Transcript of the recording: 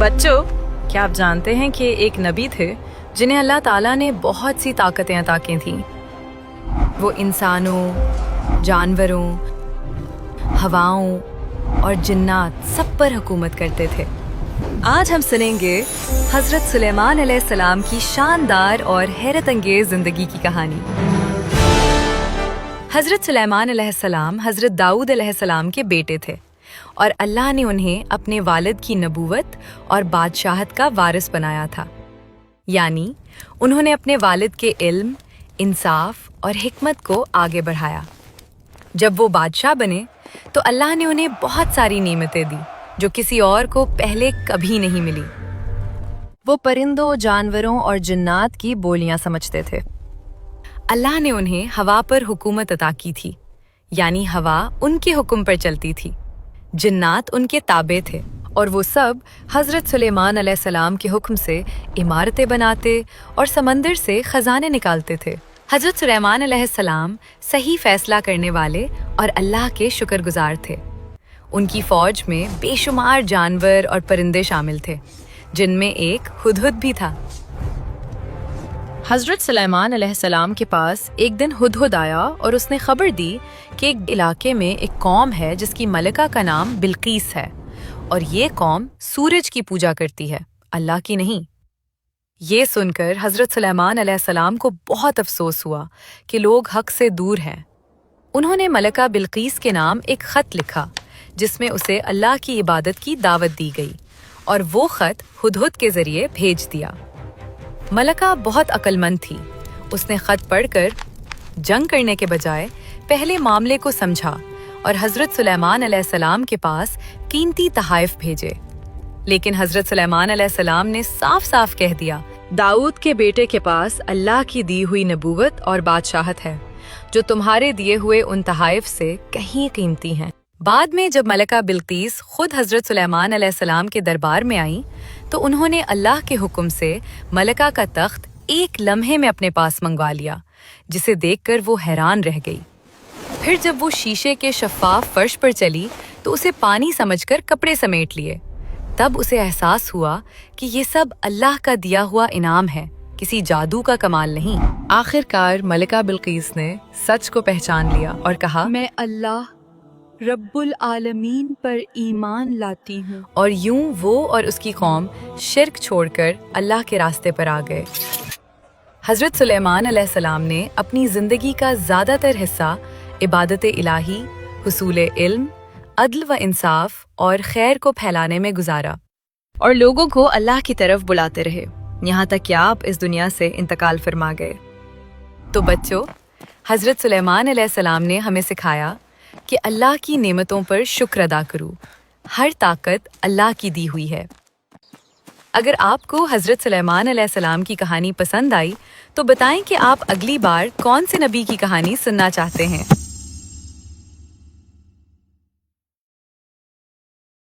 بچوں، کیا آپ جانتے ہیں کہ ایک نبی تھے جنہیں اللہ تعالیٰ نے بہت سی طاقتیں عطا کی تھیں؟ وہ انسانوں، جانوروں، ہواؤں اور جنات سب پر حکومت کرتے تھے۔ آج ہم سنیں گے حضرت سلیمان علیہ السلام کی شاندار اور حیرت انگیز زندگی کی کہانی۔ حضرت سلیمان علیہ السلام حضرت داؤد علیہ السلام کے بیٹے تھے، اور اللہ نے انہیں اپنے والد کی نبوت اور بادشاہت کا وارث بنایا تھا۔ یعنی انہوں نے اپنے والد کے علم، انصاف اور حکمت کو آگے بڑھایا۔ جب وہ بادشاہ بنے تو اللہ نے انہیں بہت ساری نعمتیں دی جو کسی اور کو پہلے کبھی نہیں ملی۔ وہ پرندوں، جانوروں اور جنات کی بولیاں سمجھتے تھے۔ اللہ نے انہیں ہوا پر حکومت عطا کی تھی، یعنی ہوا ان کے حکم پر چلتی تھی۔ جنات ان کے تابع تھے، اور وہ سب حضرت سلیمان علیہ السلام کے حکم سے عمارتیں بناتے اور سمندر سے خزانے نکالتے تھے۔ حضرت سلیمان علیہ السلام صحیح فیصلہ کرنے والے اور اللہ کے شکر گزار تھے۔ ان کی فوج میں بے شمار جانور اور پرندے شامل تھے، جن میں ایک ہدہد بھی تھا۔ حضرت سلیمان علیہ السلام کے پاس ایک دن ہدہد آیا اور اس نے خبر دی کہ ایک علاقے میں ایک قوم ہے جس کی ملکہ کا نام بلقیس ہے، اور یہ قوم سورج کی پوجا کرتی ہے، اللہ کی نہیں۔ یہ سن کر حضرت سلیمان علیہ السلام کو بہت افسوس ہوا کہ لوگ حق سے دور ہیں۔ انہوں نے ملکہ بلقیس کے نام ایک خط لکھا جس میں اسے اللہ کی عبادت کی دعوت دی گئی، اور وہ خط ہدہد کے ذریعے بھیج دیا۔ ملکہ بہت عقل مند تھی۔ اس نے خط پڑھ کر جنگ کرنے کے بجائے پہلے معاملے کو سمجھا اور حضرت سلیمان علیہ السلام کے پاس قیمتی تحائف بھیجے۔ لیکن حضرت سلیمان علیہ السلام نے صاف صاف کہہ دیا، داؤد کے بیٹے کے پاس اللہ کی دی ہوئی نبوت اور بادشاہت ہے، جو تمہارے دیے ہوئے ان تحائف سے کہیں قیمتی ہیں۔ بعد میں جب ملکہ بلقیس خود حضرت سلیمان علیہ السلام کے دربار میں آئیں تو انہوں نے اللہ کے حکم سے ملکہ کا تخت ایک لمحے میں اپنے پاس منگوا لیا، جسے دیکھ کر وہ حیران رہ گئی۔ پھر جب وہ شیشے کے شفاف فرش پر چلی تو اسے پانی سمجھ کر کپڑے سمیٹ لیے۔ تب اسے احساس ہوا کہ یہ سب اللہ کا دیا ہوا انعام ہے، کسی جادو کا کمال نہیں۔ آخر کار ملکہ بلقیس نے سچ کو پہچان لیا اور کہا، میں اللہ رب العالمین پر ایمان لاتی ہوں۔ اور یوں وہ اور اس کی قوم شرک چھوڑ کر اللہ کے راستے پر آ گئے۔ حضرت سلیمان علیہ السلام نے اپنی زندگی کا زیادہ تر حصہ عبادت الہی، حصول علم، عدل و انصاف اور خیر کو پھیلانے میں گزارا، اور لوگوں کو اللہ کی طرف بلاتے رہے، یہاں تک کہ آپ اس دنیا سے انتقال فرما گئے۔ تو بچوں، حضرت سلیمان علیہ السلام نے ہمیں سکھایا کہ اللہ کی نعمتوں پر شکر ادا کرو۔ ہر طاقت اللہ کی دی ہوئی ہے۔ اگر آپ کو حضرت سلیمان علیہ السلام کی کہانی پسند آئی تو بتائیں کہ آپ اگلی بار کون سے نبی کی کہانی سننا چاہتے ہیں۔